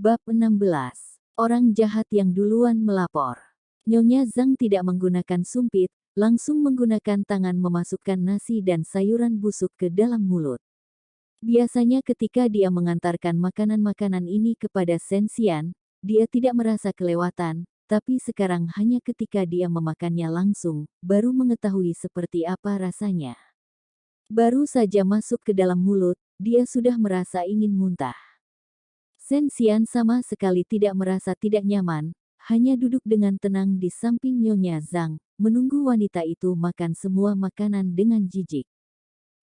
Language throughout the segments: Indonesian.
Bab 16. Orang jahat yang duluan melapor. Nyonya Zhang tidak menggunakan sumpit, langsung menggunakan tangan memasukkan nasi dan sayuran busuk ke dalam mulut. Biasanya ketika dia mengantarkan makanan-makanan ini kepada Shen Xian, dia tidak merasa kelewatan, tapi sekarang hanya ketika dia memakannya langsung, baru mengetahui seperti apa rasanya. Baru saja masuk ke dalam mulut, dia sudah merasa ingin muntah. Shen Xian sama sekali tidak merasa tidak nyaman, hanya duduk dengan tenang di samping Nyonya Zhang, menunggu wanita itu makan semua makanan dengan jijik.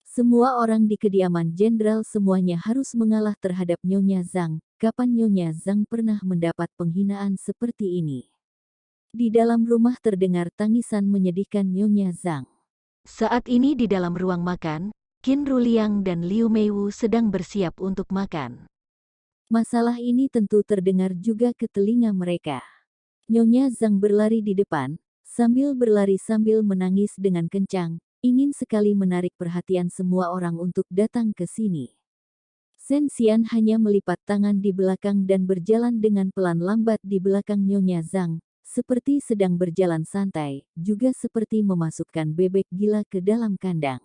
Semua orang di kediaman jenderal semuanya harus mengalah terhadap Nyonya Zhang. Kapan Nyonya Zhang pernah mendapat penghinaan seperti ini? Di dalam rumah terdengar tangisan menyedihkan Nyonya Zhang. Saat ini di dalam ruang makan, Qin Ruliang dan Liu Meiwu sedang bersiap untuk makan. Masalah ini tentu terdengar juga ke telinga mereka. Nyonya Zhang berlari di depan, sambil berlari sambil menangis dengan kencang, ingin sekali menarik perhatian semua orang untuk datang ke sini. Shen Xian hanya melipat tangan di belakang dan berjalan dengan pelan lambat di belakang Nyonya Zhang, seperti sedang berjalan santai, juga seperti memasukkan bebek gila ke dalam kandang.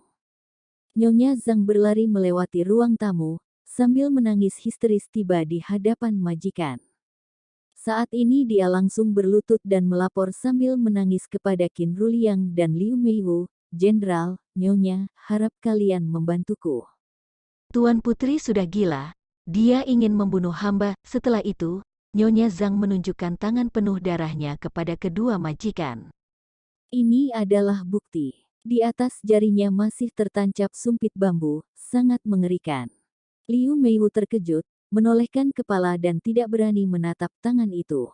Nyonya Zhang berlari melewati ruang tamu, sambil menangis histeris tiba di hadapan majikan. Saat ini dia langsung berlutut dan melapor sambil menangis kepada Qin Ruliang dan Liu Meiwu, "Jenderal, Nyonya, harap kalian membantuku. Tuan Putri sudah gila, dia ingin membunuh hamba." Setelah itu, Nyonya Zhang menunjukkan tangan penuh darahnya kepada kedua majikan. Ini adalah bukti. Di atas jarinya masih tertancap sumpit bambu, sangat mengerikan. Liu Meiwu terkejut, menolehkan kepala dan tidak berani menatap tangan itu.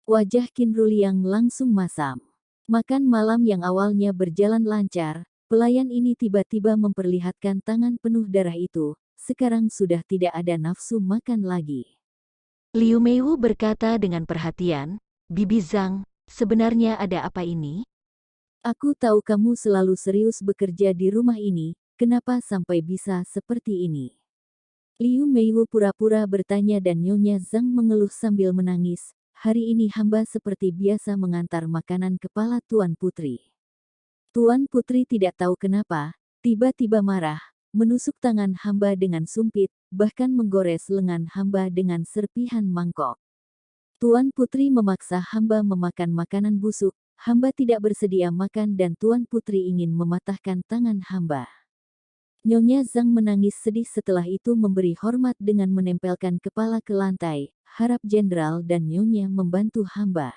Wajah Qin Ruliang langsung masam. Makan malam yang awalnya berjalan lancar, pelayan ini tiba-tiba memperlihatkan tangan penuh darah itu, sekarang sudah tidak ada nafsu makan lagi. Liu Meiwu berkata dengan perhatian, "Bibi Zhang, sebenarnya ada apa ini?" Aku tahu kamu selalu serius bekerja di rumah ini, kenapa sampai bisa seperti ini? Liu Meiwu pura-pura bertanya dan Nyonya Zhang mengeluh sambil menangis. Hari ini hamba seperti biasa mengantar makanan kepala Tuan Putri. Tuan Putri tidak tahu kenapa, tiba-tiba marah, menusuk tangan hamba dengan sumpit, bahkan menggores lengan hamba dengan serpihan mangkok. Tuan Putri memaksa hamba memakan makanan busuk, hamba tidak bersedia makan dan Tuan Putri ingin mematahkan tangan hamba. Nyonya Zhang menangis sedih setelah itu memberi hormat dengan menempelkan kepala ke lantai, harap jenderal dan Nyonya membantu hamba.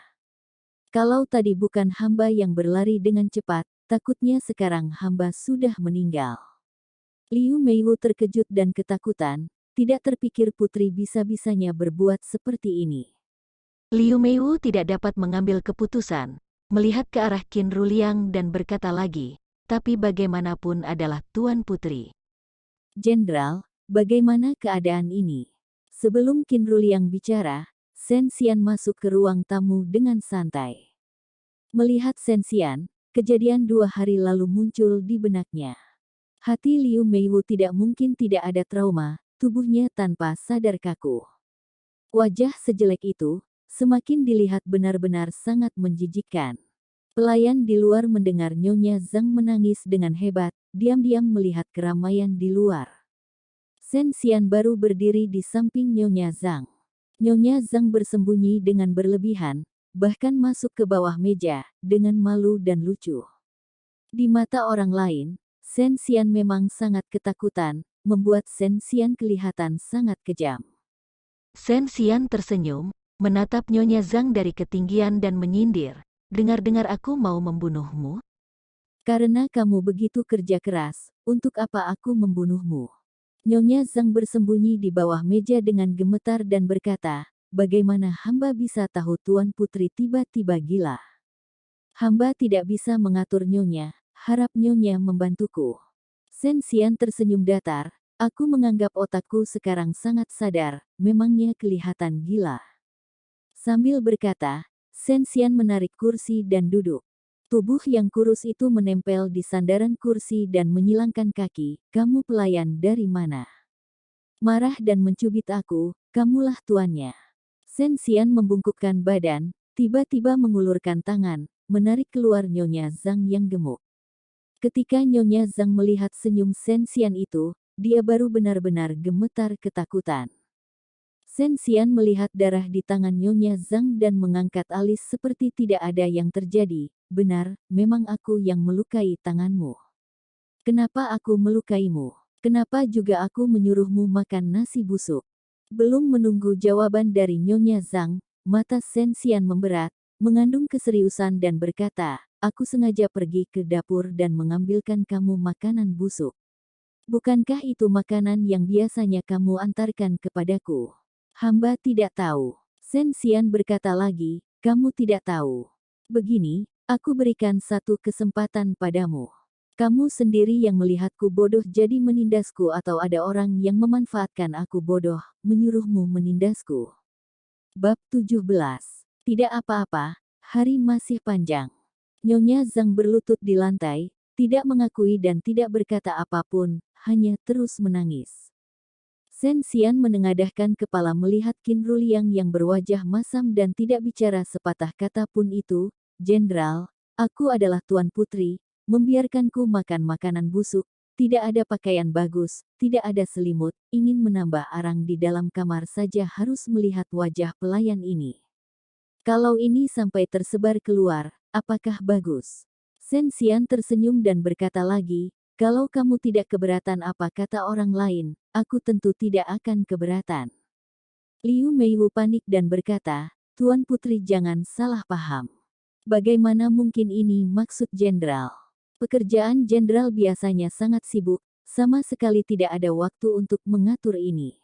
Kalau tadi bukan hamba yang berlari dengan cepat, takutnya sekarang hamba sudah meninggal. Liu Meiwu terkejut dan ketakutan, tidak terpikir putri bisa-bisanya berbuat seperti ini. Liu Meiwu tidak dapat mengambil keputusan, melihat ke arah Qin Ruliang dan berkata lagi, "Tapi bagaimanapun adalah Tuan Putri." Jenderal, bagaimana keadaan ini? Sebelum Qin Ruliang bicara, Shen Xian masuk ke ruang tamu dengan santai. Melihat Shen Xian, kejadian 2 hari lalu muncul di benaknya. Hati Liu Meiwu tidak mungkin tidak ada trauma, tubuhnya tanpa sadar kaku. Wajah sejelek itu, semakin dilihat benar-benar sangat menjijikkan. Pelayan di luar mendengar Nyonya Zhang menangis dengan hebat, diam-diam melihat keramaian di luar. Shen Xian baru berdiri di samping Nyonya Zhang. Nyonya Zhang bersembunyi dengan berlebihan, bahkan masuk ke bawah meja, dengan malu dan lucu. Di mata orang lain, Shen Xian memang sangat ketakutan, membuat Shen Xian kelihatan sangat kejam. Shen Xian tersenyum, menatap Nyonya Zhang dari ketinggian dan menyindir, "Dengar-dengar aku mau membunuhmu?" Karena kamu begitu kerja keras, untuk apa aku membunuhmu? Nyonya Zhang bersembunyi di bawah meja dengan gemetar dan berkata, "Bagaimana hamba bisa tahu Tuan Putri tiba-tiba gila? Hamba tidak bisa mengatur Nyonya, harap Nyonya membantuku." Shen Xian tersenyum datar, "Aku menganggap otakku sekarang sangat sadar, memangnya kelihatan gila." Sambil berkata, Shen Xian menarik kursi dan duduk. Tubuh yang kurus itu menempel di sandaran kursi dan menyilangkan kaki, "Kamu pelayan dari mana? Marah dan mencubit aku, kamulah tuannya. Sen Xian membungkukkan badan, tiba-tiba mengulurkan tangan, menarik keluar Nyonya Zhang yang gemuk. Ketika Nyonya Zhang melihat senyum Sen Xian itu, dia baru benar-benar gemetar ketakutan. Sen Xian melihat darah di tangan Nyonya Zhang dan mengangkat alis seperti tidak ada yang terjadi. Benar, memang aku yang melukai tanganmu. Kenapa aku melukaimu? Kenapa juga aku menyuruhmu makan nasi busuk? Belum menunggu jawaban dari Nyonya Zhang, mata Sen Xian memberat, mengandung keseriusan dan berkata, aku sengaja pergi ke dapur dan mengambilkan kamu makanan busuk. Bukankah itu makanan yang biasanya kamu antarkan kepadaku? Hamba tidak tahu. Sen Xian berkata lagi, kamu tidak tahu. Begini, aku berikan satu kesempatan padamu. Kamu sendiri yang melihatku bodoh jadi menindasku atau ada orang yang memanfaatkan aku bodoh, menyuruhmu menindasku. Bab 17. Tidak apa-apa, hari masih panjang. Nyonya Zhang berlutut di lantai, tidak mengakui dan tidak berkata apapun, hanya terus menangis. Sen Xian menengadahkan kepala melihat Qin Ruliang yang berwajah masam dan tidak bicara sepatah kata pun itu, Jenderal, aku adalah Tuan Putri, membiarkanku makan makanan busuk, tidak ada pakaian bagus, tidak ada selimut, ingin menambah arang di dalam kamar saja harus melihat wajah pelayan ini. Kalau ini sampai tersebar keluar, apakah bagus? Sen Xian tersenyum dan berkata lagi, kalau kamu tidak keberatan apa kata orang lain, aku tentu tidak akan keberatan. Liu Meiwu panik dan berkata, Tuan Putri jangan salah paham. Bagaimana mungkin ini maksud jenderal? Pekerjaan jenderal biasanya sangat sibuk, sama sekali tidak ada waktu untuk mengatur ini.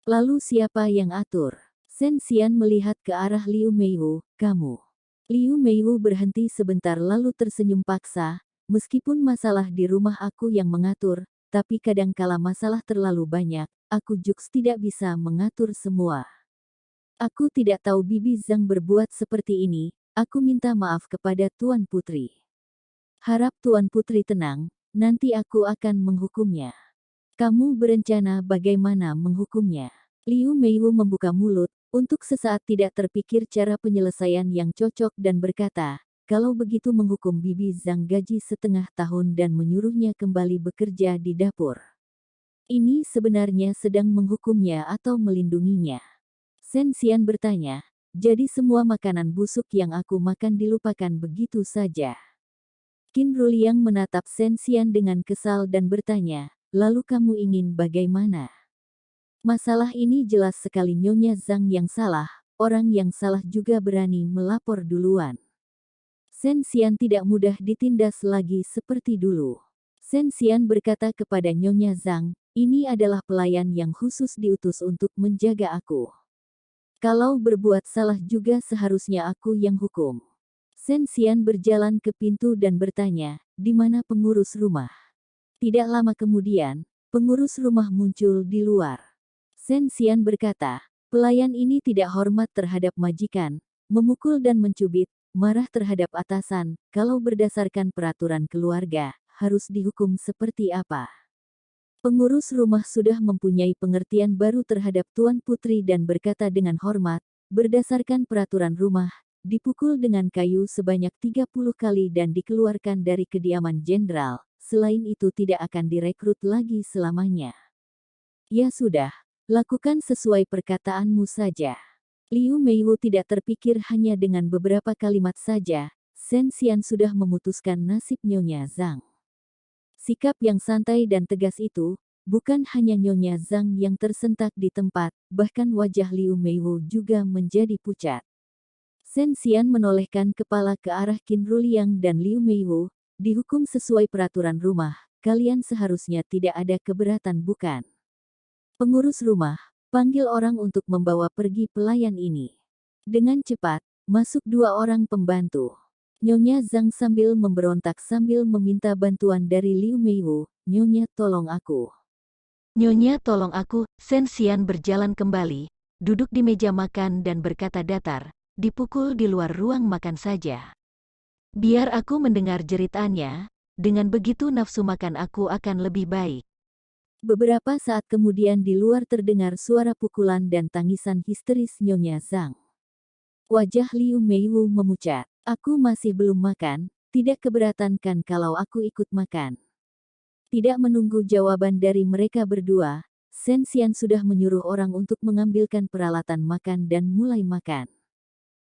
Lalu siapa yang atur? Sen Xian melihat ke arah Liu Meiwu, kamu. Liu Meiwu berhenti sebentar lalu tersenyum paksa, meskipun masalah di rumah aku yang mengatur, tapi kadangkala masalah terlalu banyak, aku Jux tidak bisa mengatur semua. Aku tidak tahu Bibi Zhang berbuat seperti ini, aku minta maaf kepada Tuan Putri. Harap Tuan Putri tenang, nanti aku akan menghukumnya. Kamu berencana bagaimana menghukumnya? Liu Meiwu membuka mulut, untuk sesaat tidak terpikir cara penyelesaian yang cocok dan berkata, kalau begitu menghukum Bibi Zhang gaji setengah tahun dan menyuruhnya kembali bekerja di dapur. Ini sebenarnya sedang menghukumnya atau melindunginya? Sen Xian bertanya, jadi semua makanan busuk yang aku makan dilupakan begitu saja. Qin Ruliang menatap Sen Xian dengan kesal dan bertanya, lalu kamu ingin bagaimana? Masalah ini jelas sekali Nyonya Zhang yang salah, orang yang salah juga berani melapor duluan. Sen Xian tidak mudah ditindas lagi seperti dulu. Sen Xian berkata kepada Nyonya Zhang, ini adalah pelayan yang khusus diutus untuk menjaga aku. Kalau berbuat salah juga seharusnya aku yang hukum. Sen Xian berjalan ke pintu dan bertanya, di mana pengurus rumah? Tidak lama kemudian, pengurus rumah muncul di luar. Sen Xian berkata, pelayan ini tidak hormat terhadap majikan, memukul dan mencubit, marah terhadap atasan, kalau berdasarkan peraturan keluarga, harus dihukum seperti apa? Pengurus rumah sudah mempunyai pengertian baru terhadap Tuan Putri dan berkata dengan hormat, berdasarkan peraturan rumah, dipukul dengan kayu sebanyak 30 kali dan dikeluarkan dari kediaman jenderal, selain itu tidak akan direkrut lagi selamanya. Ya sudah, lakukan sesuai perkataanmu saja. Liu Meiwu tidak terpikir hanya dengan beberapa kalimat saja, Sen Xian sudah memutuskan nasib Nyonya Zhang. Sikap yang santai dan tegas itu, bukan hanya Nyonya Zhang yang tersentak di tempat, bahkan wajah Liu Meiwu juga menjadi pucat. Sen Xian menolehkan kepala ke arah Qin Ruliang dan Liu Meiwu, dihukum sesuai peraturan rumah, kalian seharusnya tidak ada keberatan bukan? Pengurus rumah, panggil orang untuk membawa pergi pelayan ini. Dengan cepat, masuk 2 orang pembantu. Nyonya Zhang sambil memberontak sambil meminta bantuan dari Liu Meiwu, Nyonya tolong aku. Nyonya tolong aku, Sen Xian berjalan kembali, duduk di meja makan dan berkata datar, dipukul di luar ruang makan saja. Biar aku mendengar jeritannya, dengan begitu nafsu makan aku akan lebih baik. Beberapa saat kemudian di luar terdengar suara pukulan dan tangisan histeris Nyonya Zhang. Wajah Liu Meiwu memucat. Aku masih belum makan, tidak keberatan kan kalau aku ikut makan. Tidak menunggu jawaban dari mereka berdua, Shen Xian sudah menyuruh orang untuk mengambilkan peralatan makan dan mulai makan.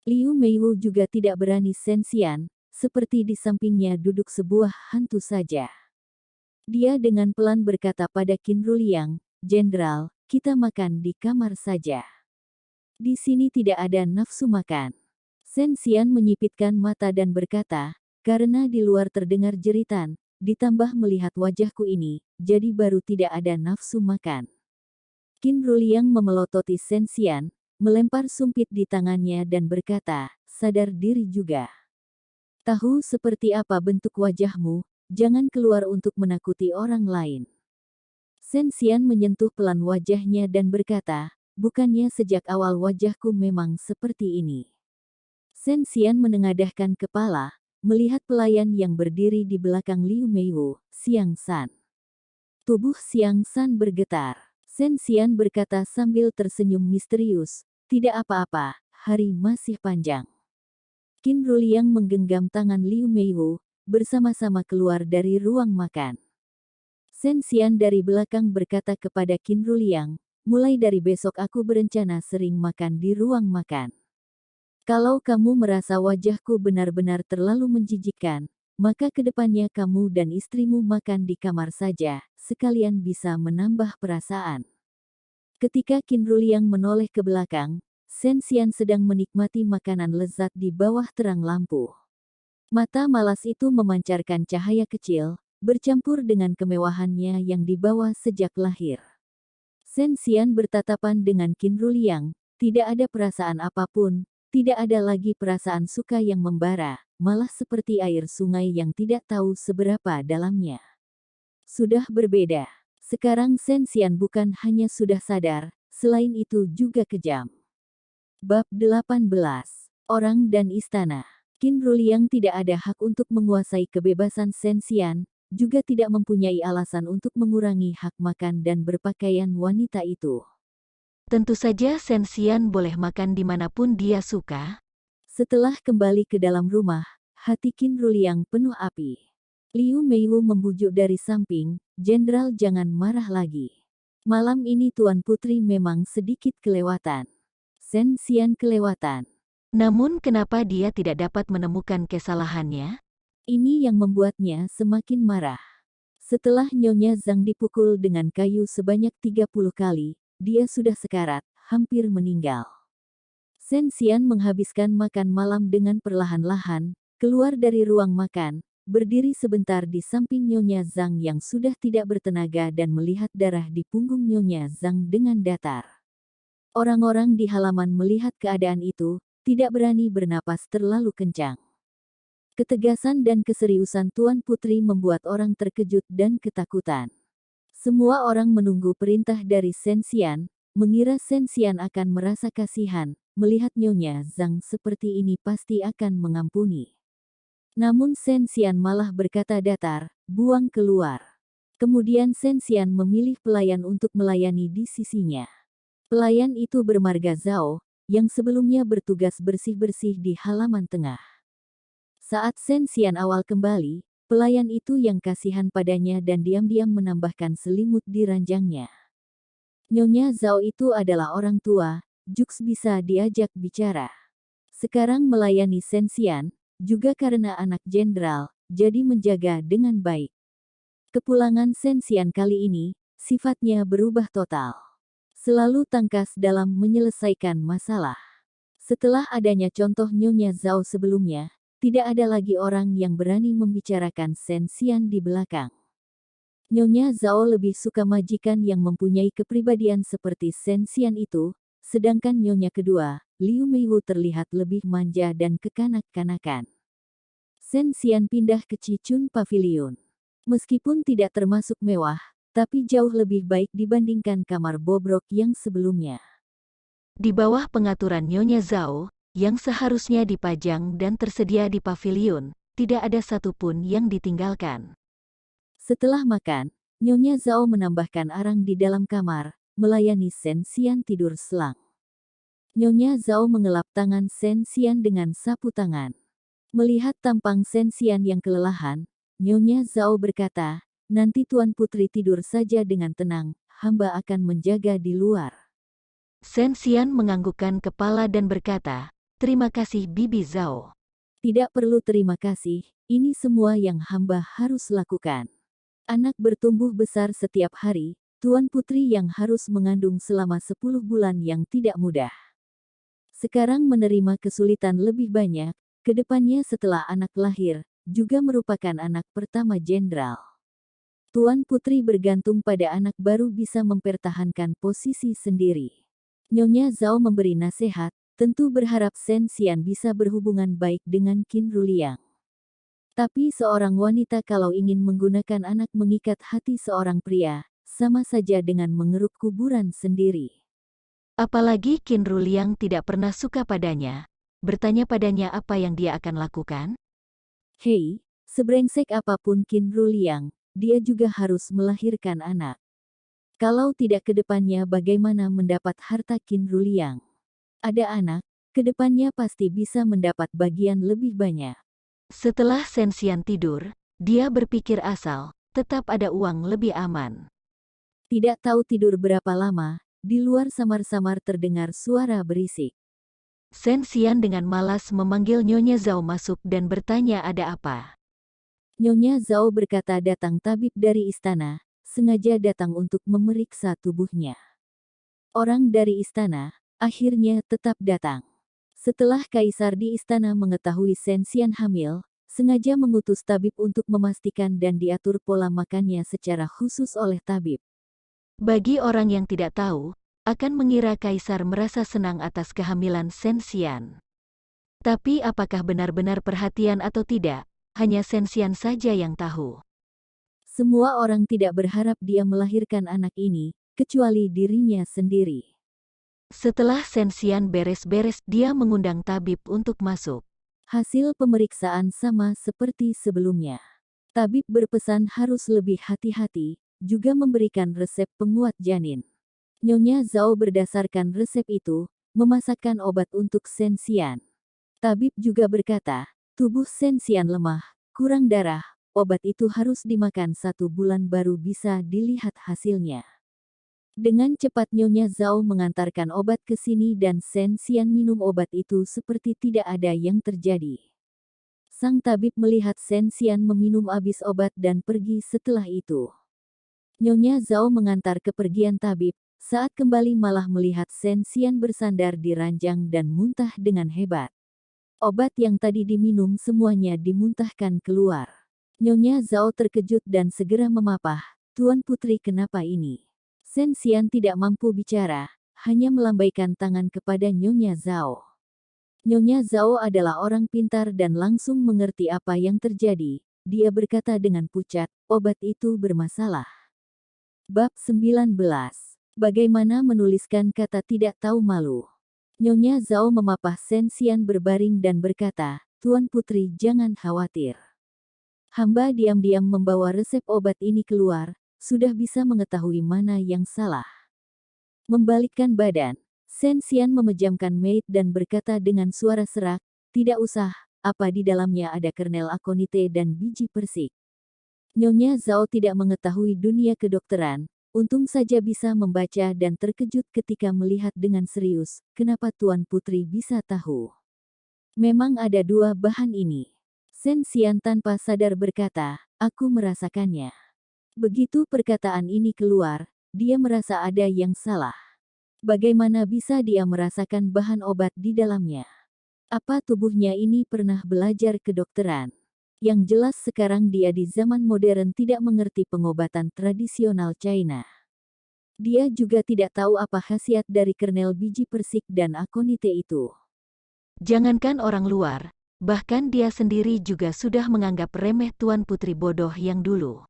Liu Meiwu juga tidak berani Shen Xian, seperti di sampingnya duduk sebuah hantu saja. Dia dengan pelan berkata pada Qin Ruliang, "Jenderal, kita makan di kamar saja. Di sini tidak ada nafsu makan." Shen Xian menyipitkan mata dan berkata, "Karena di luar terdengar jeritan, ditambah melihat wajahku ini, jadi baru tidak ada nafsu makan." Qin Ruliang memelototi Shen Xian, melempar sumpit di tangannya dan berkata, "Sadar diri juga. Tahu seperti apa bentuk wajahmu, jangan keluar untuk menakuti orang lain." Shen Xian menyentuh pelan wajahnya dan berkata, "Bukannya sejak awal wajahku memang seperti ini." Shen Xian menengadahkan kepala, melihat pelayan yang berdiri di belakang Liu Meiwu, Xiang San. Tubuh Xiang San bergetar. Shen Xian berkata sambil tersenyum misterius, "Tidak apa-apa, hari masih panjang." Qin Ruliang menggenggam tangan Liu Meiwu, bersama-sama keluar dari ruang makan. Shen Xian dari belakang berkata kepada Qin Ruliang, "Mulai dari besok aku berencana sering makan di ruang makan. Kalau kamu merasa wajahku benar-benar terlalu menjijikkan, maka kedepannya kamu dan istrimu makan di kamar saja, sekalian bisa menambah perasaan." Ketika Qin Ruliang menoleh ke belakang, Shen Xian sedang menikmati makanan lezat di bawah terang lampu. Mata malas itu memancarkan cahaya kecil, bercampur dengan kemewahannya yang dibawa sejak lahir. Shen Xian bertatapan dengan Qin Ruliang, tidak ada perasaan apapun. Tidak ada lagi perasaan suka yang membara, malah seperti air sungai yang tidak tahu seberapa dalamnya. Sudah berbeda. Sekarang Shen Xian bukan hanya sudah sadar, selain itu juga kejam. Bab 18. Orang dan Istana. Qin Ruliang tidak ada hak untuk menguasai kebebasan Shen Xian, juga tidak mempunyai alasan untuk mengurangi hak makan dan berpakaian wanita itu. Tentu saja Shen Xian boleh makan dimanapun dia suka. Setelah kembali ke dalam rumah, hati Qin Ruliang penuh api. Liu Meiwu membujuk dari samping, "Jenderal jangan marah lagi. Malam ini Tuan Putri memang sedikit kelewatan." Shen Xian kelewatan. Namun kenapa dia tidak dapat menemukan kesalahannya? Ini yang membuatnya semakin marah. Setelah Nyonya Zhang dipukul dengan kayu sebanyak 30 kali, dia sudah sekarat, hampir meninggal. Shen Xian menghabiskan makan malam dengan perlahan-lahan, keluar dari ruang makan, berdiri sebentar di samping Nyonya Zhang yang sudah tidak bertenaga dan melihat darah di punggung Nyonya Zhang dengan datar. Orang-orang di halaman melihat keadaan itu, tidak berani bernapas terlalu kencang. Ketegasan dan keseriusan Tuan Putri membuat orang terkejut dan ketakutan. Semua orang menunggu perintah dari Shen Xian, mengira Shen Xian akan merasa kasihan, melihat Nyonya Zhang seperti ini pasti akan mengampuni. Namun Shen Xian malah berkata datar, "Buang keluar." Kemudian Shen Xian memilih pelayan untuk melayani di sisinya. Pelayan itu bermarga Zhao, yang sebelumnya bertugas bersih-bersih di halaman tengah. Saat Shen Xian awal kembali, pelayan itu yang kasihan padanya dan diam-diam menambahkan selimut di ranjangnya. Nyonya Zhao itu adalah orang tua, Jux bisa diajak bicara. Sekarang melayani Shen Xian, juga karena anak jenderal, jadi menjaga dengan baik. Kepulangan Shen Xian kali ini, sifatnya berubah total. Selalu tangkas dalam menyelesaikan masalah. Setelah adanya contoh Nyonya Zhao sebelumnya, tidak ada lagi orang yang berani membicarakan Shen Xian di belakang. Nyonya Zhao lebih suka majikan yang mempunyai kepribadian seperti Shen Xian itu, sedangkan Nyonya kedua, Liu Meiwu terlihat lebih manja dan kekanak-kanakan. Shen Xian pindah ke Cichun Pavilion. Meskipun tidak termasuk mewah, tapi jauh lebih baik dibandingkan kamar bobrok yang sebelumnya. Di bawah pengaturan Nyonya Zhao, yang seharusnya dipajang dan tersedia di pavilion, tidak ada satupun yang ditinggalkan. Setelah makan, Nyonya Zhao menambahkan arang di dalam kamar, melayani Shen Xian tidur selang. Nyonya Zhao mengelap tangan Shen Xian dengan sapu tangan. Melihat tampang Shen Xian yang kelelahan, Nyonya Zhao berkata, nanti Tuan Putri tidur saja dengan tenang, hamba akan menjaga di luar. Shen Xian menganggukkan kepala dan berkata, terima kasih Bibi Zhao. Tidak perlu terima kasih, ini semua yang hamba harus lakukan. Anak bertumbuh besar setiap hari, Tuan Putri yang harus mengandung selama 10 bulan yang tidak mudah. Sekarang menerima kesulitan lebih banyak, kedepannya setelah anak lahir, juga merupakan anak pertama jenderal. Tuan Putri bergantung pada anak baru bisa mempertahankan posisi sendiri. Nyonya Zhao memberi nasihat, tentu berharap Shen Xian bisa berhubungan baik dengan Qin Ruliang. Tapi seorang wanita kalau ingin menggunakan anak mengikat hati seorang pria, sama saja dengan mengeruk kuburan sendiri. Apalagi Qin Ruliang tidak pernah suka padanya. Bertanya padanya apa yang dia akan lakukan? Hei, sebrengsek apapun Qin Ruliang, dia juga harus melahirkan anak. Kalau tidak kedepannya bagaimana mendapat harta Qin Ruliang? Ada anak, kedepannya pasti bisa mendapat bagian lebih banyak. Setelah Shen Xian tidur, dia berpikir asal, tetap ada uang lebih aman. Tidak tahu tidur berapa lama, di luar samar-samar terdengar suara berisik. Shen Xian dengan malas memanggil Nyonya Zhao masuk dan bertanya ada apa. Nyonya Zhao berkata datang tabib dari istana, sengaja datang untuk memeriksa tubuhnya. Orang dari istana, akhirnya tetap datang. Setelah kaisar di istana mengetahui Shen Xian hamil, sengaja mengutus tabib untuk memastikan dan diatur pola makannya secara khusus oleh tabib. Bagi orang yang tidak tahu, akan mengira kaisar merasa senang atas kehamilan Shen Xian. Tapi apakah benar-benar perhatian atau tidak, hanya Shen Xian saja yang tahu. Semua orang tidak berharap dia melahirkan anak ini, kecuali dirinya sendiri. Setelah Shen Xian beres-beres, dia mengundang tabib untuk masuk. Hasil pemeriksaan sama seperti sebelumnya. Tabib berpesan harus lebih hati-hati, juga memberikan resep penguat janin. Nyonya Zhao berdasarkan resep itu, memasakkan obat untuk Shen Xian. Tabib juga berkata, tubuh Shen Xian lemah, kurang darah, obat itu harus dimakan 1 bulan baru bisa dilihat hasilnya. Dengan cepat Nyonya Zhao mengantarkan obat ke sini dan Shen Xian minum obat itu seperti tidak ada yang terjadi. Sang tabib melihat Shen Xian meminum habis obat dan pergi setelah itu. Nyonya Zhao mengantar kepergian tabib, saat kembali malah melihat Shen Xian bersandar di ranjang dan muntah dengan hebat. Obat yang tadi diminum semuanya dimuntahkan keluar. Nyonya Zhao terkejut dan segera memapah, Tuan Putri kenapa ini? Shen Xian tidak mampu bicara, hanya melambaikan tangan kepada Nyonya Zhao. Nyonya Zhao adalah orang pintar dan langsung mengerti apa yang terjadi. Dia berkata dengan pucat, obat itu bermasalah. Bab 19. Bagaimana menuliskan kata tidak tahu malu. Nyonya Zhao memapah Shen Xian berbaring dan berkata, Tuan Putri jangan khawatir. Hamba diam-diam membawa resep obat ini keluar, sudah bisa mengetahui mana yang salah. Membalikkan badan, Shen Xian memejamkan maid dan berkata dengan suara serak, tidak usah, apa di dalamnya ada kernel akonite dan biji persik. Nyonya Zhao tidak mengetahui dunia kedokteran, untung saja bisa membaca dan terkejut ketika melihat dengan serius, kenapa Tuan Putri bisa tahu. Memang ada 2 bahan ini. Shen Xian tanpa sadar berkata, aku merasakannya. Begitu perkataan ini keluar, dia merasa ada yang salah. Bagaimana bisa dia merasakan bahan obat di dalamnya? Apa tubuhnya ini pernah belajar kedokteran? Yang jelas sekarang dia di zaman modern tidak mengerti pengobatan tradisional China. Dia juga tidak tahu apa khasiat dari kernel biji persik dan akonite itu. Jangankan orang luar, bahkan dia sendiri juga sudah menganggap remeh Tuan Putri bodoh yang dulu.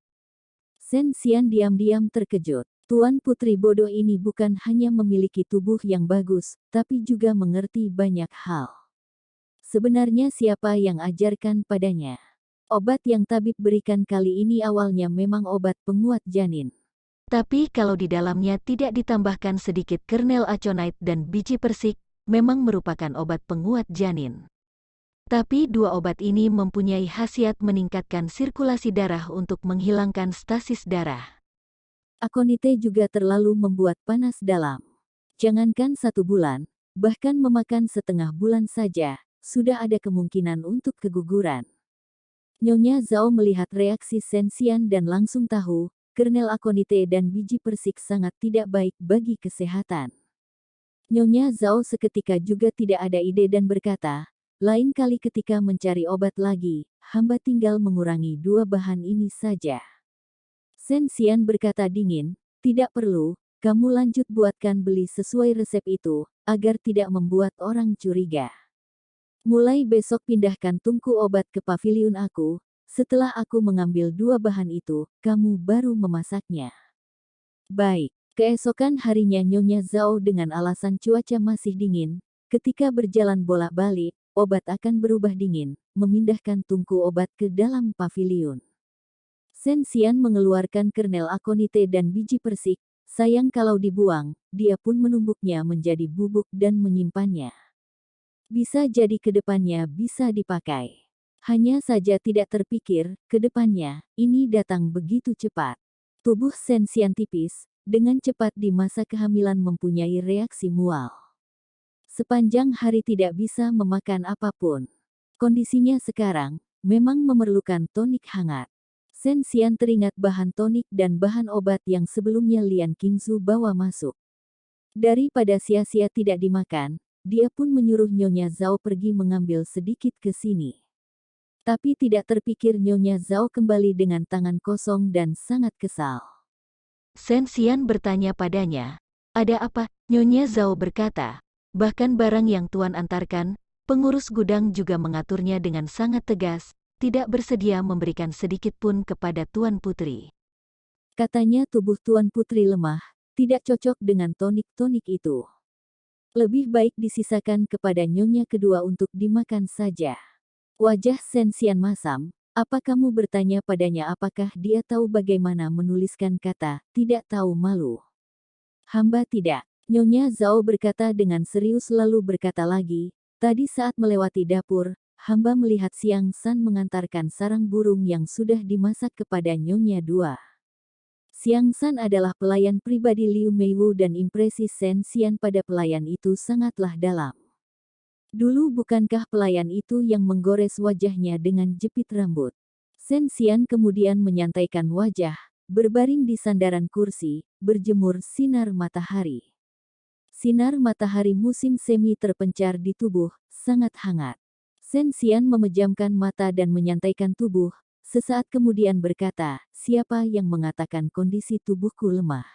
Shen Xian diam-diam terkejut. Tuan Putri bodoh ini bukan hanya memiliki tubuh yang bagus, tapi juga mengerti banyak hal. Sebenarnya siapa yang ajarkan padanya? Obat yang tabib berikan kali ini awalnya memang obat penguat janin. Tapi kalau di dalamnya tidak ditambahkan sedikit kernel aconite dan biji persik, memang merupakan obat penguat janin. Tapi dua obat ini mempunyai khasiat meningkatkan sirkulasi darah untuk menghilangkan stasis darah. Aconite juga terlalu membuat panas dalam. Jangankan 1 bulan, bahkan memakan setengah bulan saja, sudah ada kemungkinan untuk keguguran. Nyonya Zhao melihat reaksi Sensian dan langsung tahu, kernel aconite dan biji persik sangat tidak baik bagi kesehatan. Nyonya Zhao seketika juga tidak ada ide dan berkata, lain kali ketika mencari obat lagi, hamba tinggal mengurangi 2 bahan ini saja. Sensian berkata dingin, tidak perlu, kamu lanjut buatkan beli sesuai resep itu, agar tidak membuat orang curiga. Mulai besok pindahkan tungku obat ke paviliun aku, setelah aku mengambil 2 bahan itu, kamu baru memasaknya. Baik, keesokan harinya Nyonya Zhao dengan alasan cuaca masih dingin, ketika berjalan bolak-balik, obat akan berubah dingin, memindahkan tungku obat ke dalam paviliun. Sensian mengeluarkan kernel aconite dan biji persik, sayang kalau dibuang, dia pun menumbuknya menjadi bubuk dan menyimpannya. Bisa jadi ke depannya bisa dipakai. Hanya saja tidak terpikir, ke depannya, ini datang begitu cepat. Tubuh Sensian tipis, dengan cepat di masa kehamilan mempunyai reaksi mual. Sepanjang hari tidak bisa memakan apapun. Kondisinya sekarang, memang memerlukan tonik hangat. Sensian teringat bahan tonik dan bahan obat yang sebelumnya Lian Qingzu bawa masuk. Daripada sia-sia tidak dimakan, dia pun menyuruh Nyonya Zhao pergi mengambil sedikit ke sini. Tapi tidak terpikir Nyonya Zhao kembali dengan tangan kosong dan sangat kesal. Sensian bertanya padanya, ada apa? Nyonya Zhao berkata, bahkan barang yang Tuan antarkan, pengurus gudang juga mengaturnya dengan sangat tegas, tidak bersedia memberikan sedikit pun kepada Tuan Putri. Katanya tubuh Tuan Putri lemah, tidak cocok dengan tonik-tonik itu. Lebih baik disisakan kepada nyonya kedua untuk dimakan saja. Wajah Sensian masam, apa kamu bertanya padanya apakah dia tahu bagaimana menuliskan kata, tidak tahu malu? Hamba tidak. Nyonya Zhao berkata dengan serius lalu berkata lagi, tadi saat melewati dapur, hamba melihat Siang San mengantarkan sarang burung yang sudah dimasak kepada nyonya dua. Siang San adalah pelayan pribadi Liu Meiwu dan impresi Sensian pada pelayan itu sangatlah dalam. Dulu bukankah pelayan itu yang menggores wajahnya dengan jepit rambut? Sensian kemudian menyantaikan wajah, berbaring di sandaran kursi, berjemur sinar matahari. Sinar matahari musim semi terpencar di tubuh, sangat hangat. Sensian memejamkan mata dan menyantaikan tubuh, sesaat kemudian berkata, siapa yang mengatakan kondisi tubuhku lemah?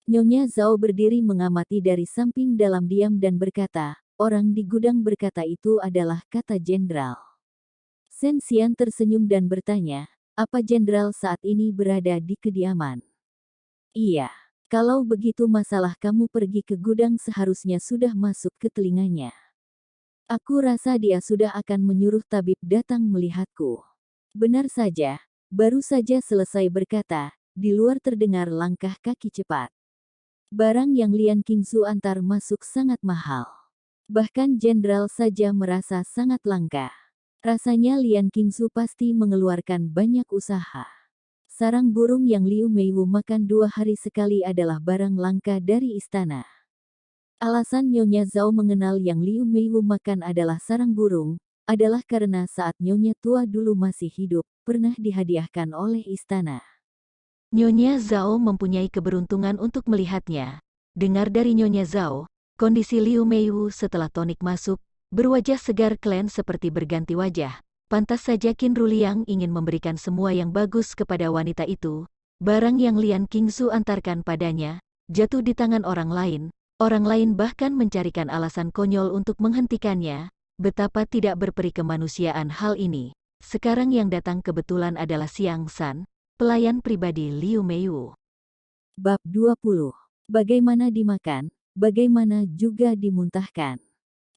Nyonya Zhao berdiri mengamati dari samping dalam diam dan berkata, orang di gudang berkata itu adalah kata jenderal. Sensian tersenyum dan bertanya, apa jenderal saat ini berada di kediaman? Iya, kalau begitu masalah kamu pergi ke gudang seharusnya sudah masuk ke telinganya. Aku rasa dia sudah akan menyuruh tabib datang melihatku. Benar saja, baru saja selesai berkata, di luar terdengar langkah kaki cepat. Barang yang Lian Qingzu antar masuk sangat mahal. Bahkan jenderal saja merasa sangat langka. Rasanya Lian Qingzu pasti mengeluarkan banyak usaha. Sarang burung yang Liu Meiwu makan 2 hari sekali adalah barang langka dari istana. Alasan Nyonya Zhao mengenal yang Liu Meiwu makan adalah sarang burung, adalah karena saat Nyonya tua dulu masih hidup, pernah dihadiahkan oleh istana. Nyonya Zhao mempunyai keberuntungan untuk melihatnya. Dengar dari Nyonya Zhao, kondisi Liu Meiwu setelah tonik masuk, berwajah segar klen seperti berganti wajah. Pantas saja Qin Ruliang ingin memberikan semua yang bagus kepada wanita itu. Barang yang Lian Qingzu antarkan padanya, jatuh di tangan orang lain bahkan mencarikan alasan konyol untuk menghentikannya. Betapa tidak berperi kemanusiaan hal ini. Sekarang yang datang kebetulan adalah Siang San, pelayan pribadi Liu Meiwu. Bab 20. Bagaimana dimakan, bagaimana juga dimuntahkan.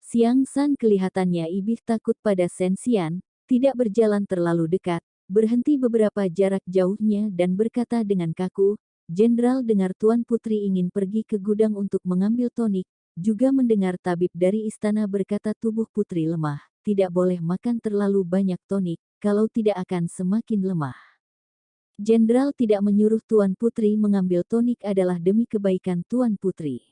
Siang San kelihatannya ibih takut pada Sensian, Tidak berjalan terlalu dekat, berhenti beberapa jarak jauhnya dan berkata dengan kaku, "Jenderal dengar Tuan Putri ingin pergi ke gudang untuk mengambil tonik, juga mendengar tabib dari istana berkata tubuh putri lemah, tidak boleh makan terlalu banyak tonik, kalau tidak akan semakin lemah." Jenderal tidak menyuruh Tuan Putri mengambil tonik adalah demi kebaikan Tuan Putri.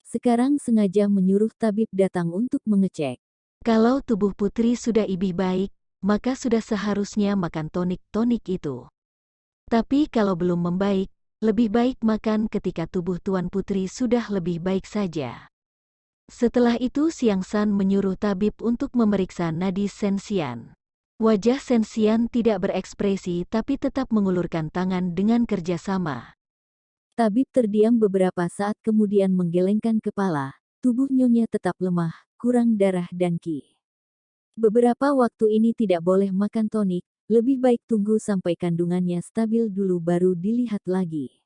Sekarang sengaja menyuruh tabib datang untuk mengecek. Kalau tubuh putri sudah lebih baik, maka sudah seharusnya makan tonik-tonik itu. Tapi kalau belum membaik, lebih baik makan ketika tubuh Tuan Putri sudah lebih baik saja. Setelah itu Siang San menyuruh tabib untuk memeriksa nadi Sensian. Wajah Sensian tidak berekspresi tapi tetap mengulurkan tangan dengan kerjasama. Tabib terdiam beberapa saat kemudian menggelengkan kepala, tubuh nyonya tetap lemah, kurang darah dan ki. Beberapa waktu ini tidak boleh makan tonik, lebih baik tunggu sampai kandungannya stabil dulu baru dilihat lagi.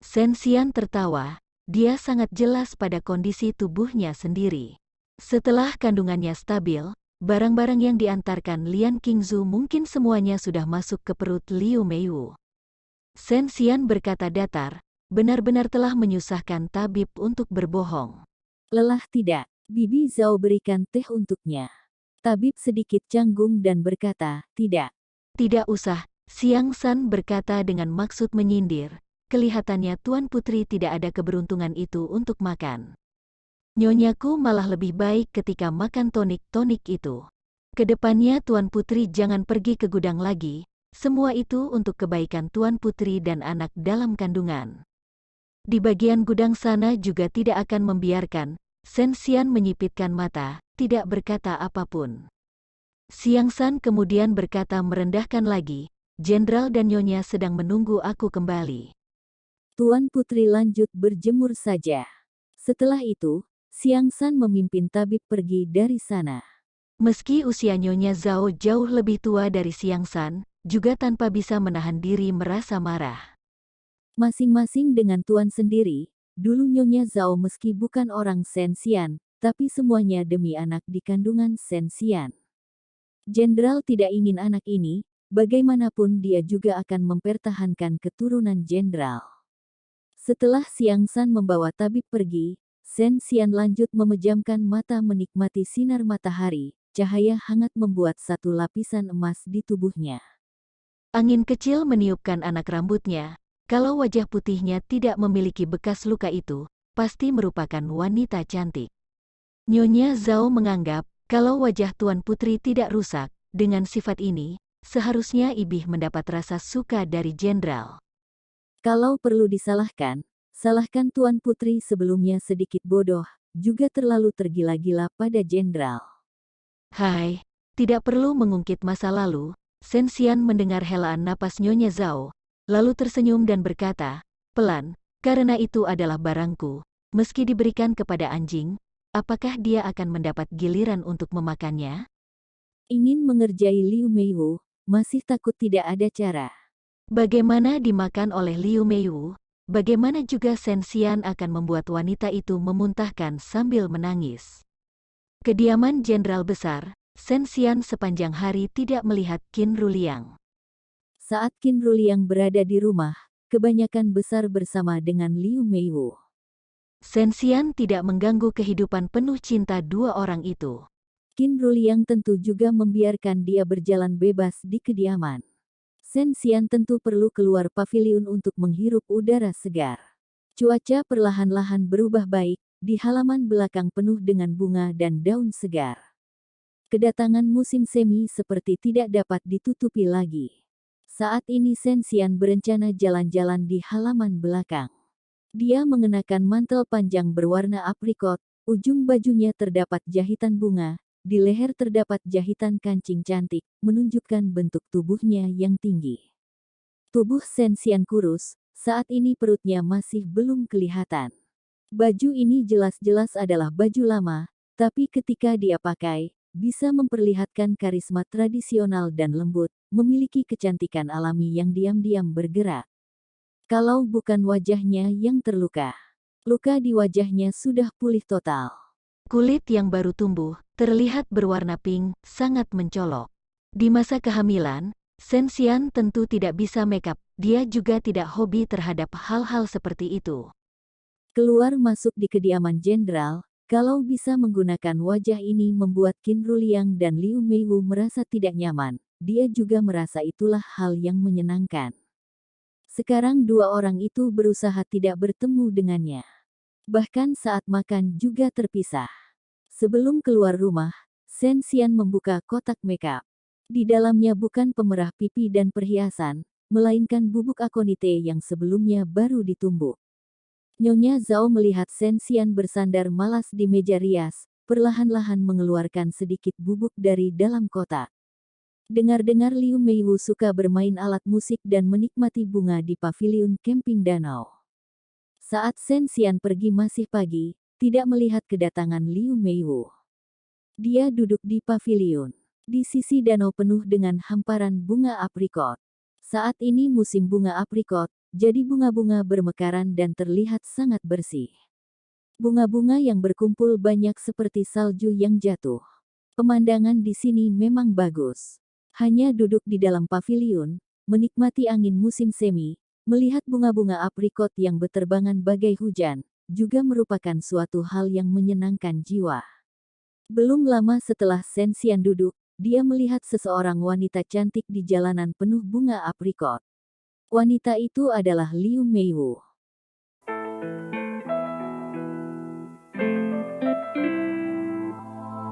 Sensian tertawa, dia sangat jelas pada kondisi tubuhnya sendiri. Setelah kandungannya stabil, barang-barang yang diantarkan Lian Qingzu mungkin semuanya sudah masuk ke perut Liu Meiwu. Sensian berkata datar, benar-benar telah menyusahkan tabib untuk berbohong. Lelah tidak, Bibi Zhao berikan teh untuknya. Tabib sedikit canggung dan berkata, "Tidak." Tidak usah, Siang San berkata dengan maksud menyindir. Kelihatannya Tuan Putri tidak ada keberuntungan itu untuk makan. Nyonyaku malah lebih baik ketika makan tonik-tonik itu. Kedepannya Tuan Putri jangan pergi ke gudang lagi, semua itu untuk kebaikan Tuan Putri dan anak dalam kandungan. Di bagian gudang sana juga tidak akan membiarkan. Sensian menyipitkan mata, tidak berkata apapun. Siang San kemudian berkata merendahkan lagi, "Jenderal dan Nyonya sedang menunggu aku kembali." Tuan Putri lanjut berjemur saja. Setelah itu, Siang San memimpin tabib pergi dari sana. Meski usia Nyonya Zhao jauh lebih tua dari Siang San, juga tanpa bisa menahan diri merasa marah. Masing-masing dengan tuan sendiri, dulu Nyonya Zhao meski bukan orang Sensian, tapi semuanya demi anak di kandungan Sensian. Jenderal tidak ingin anak ini, bagaimanapun dia juga akan mempertahankan keturunan jenderal. Setelah Siang San membawa tabib pergi, Sensian lanjut memejamkan mata menikmati sinar matahari, cahaya hangat membuat satu lapisan emas di tubuhnya. Angin kecil meniupkan anak rambutnya, kalau wajah putihnya tidak memiliki bekas luka itu, pasti merupakan wanita cantik. Nyonya Zhao menganggap, kalau wajah Tuan Putri tidak rusak, dengan sifat ini, seharusnya Ibih mendapat rasa suka dari jenderal. Kalau perlu disalahkan, salahkan Tuan Putri sebelumnya sedikit bodoh, juga terlalu tergila-gila pada jenderal. Hai, tidak perlu mengungkit masa lalu. Sensian mendengar helaan napas Nyonya Zhao, lalu tersenyum dan berkata, pelan, karena itu adalah barangku, meski diberikan kepada anjing, apakah dia akan mendapat giliran untuk memakannya? Ingin mengerjai Liu Meiwu, masih takut tidak ada cara. Bagaimana dimakan oleh Liu Meiwu, bagaimana juga Sensian akan membuat wanita itu memuntahkan sambil menangis. Kediaman Jenderal Besar, Sensian sepanjang hari tidak melihat Qin Ruliang. Saat Qin Ruliang berada di rumah, kebanyakan besar bersama dengan Liu Meiwu. Sensian tidak mengganggu kehidupan penuh cinta dua orang itu. Qin Ruliang tentu juga membiarkan dia berjalan bebas di kediaman. Sensian tentu perlu keluar paviliun untuk menghirup udara segar. Cuaca perlahan-lahan berubah baik, di halaman belakang penuh dengan bunga dan daun segar. Kedatangan musim semi seperti tidak dapat ditutupi lagi. Saat ini Sensian berencana jalan-jalan di halaman belakang. Dia mengenakan mantel panjang berwarna aprikot, ujung bajunya terdapat jahitan bunga, di leher terdapat jahitan kancing cantik, menunjukkan bentuk tubuhnya yang tinggi. Tubuh Sensian kurus, saat ini perutnya masih belum kelihatan. Baju ini jelas-jelas adalah baju lama, tapi ketika dia pakai, bisa memperlihatkan karisma tradisional dan lembut, memiliki kecantikan alami yang diam-diam bergerak. Kalau bukan wajahnya yang terluka, luka di wajahnya sudah pulih total. Kulit yang baru tumbuh, terlihat berwarna pink, sangat mencolok. Di masa kehamilan, Sensian tentu tidak bisa makeup, dia juga tidak hobi terhadap hal-hal seperti itu. Keluar masuk di kediaman jenderal, kalau bisa menggunakan wajah ini membuat Qin Ruliang dan Liu Meiwu merasa tidak nyaman, dia juga merasa itulah hal yang menyenangkan. Sekarang dua orang itu berusaha tidak bertemu dengannya. Bahkan saat makan juga terpisah. Sebelum keluar rumah, Sensian membuka kotak makeup. Di dalamnya bukan pemerah pipi dan perhiasan, melainkan bubuk akonite yang sebelumnya baru ditumbuk. Nyonya Zhao melihat Sensian bersandar malas di meja rias, perlahan-lahan mengeluarkan sedikit bubuk dari dalam kotak. Dengar-dengar Liu Meiwu suka bermain alat musik dan menikmati bunga di paviliun camping danau. Saat Sensian pergi masih pagi, tidak melihat kedatangan Liu Meiwu. Dia duduk di paviliun. Di sisi danau penuh dengan hamparan bunga aprikot. Saat ini musim bunga aprikot, jadi bunga-bunga bermekaran dan terlihat sangat bersih. Bunga-bunga yang berkumpul banyak seperti salju yang jatuh. Pemandangan di sini memang bagus. Hanya duduk di dalam paviliun, menikmati angin musim semi, melihat bunga-bunga aprikot yang berterbangan bagai hujan, juga merupakan suatu hal yang menyenangkan jiwa. Belum lama setelah Sensian duduk, dia melihat seseorang wanita cantik di jalanan penuh bunga aprikot. Wanita itu adalah Liu Meiwu.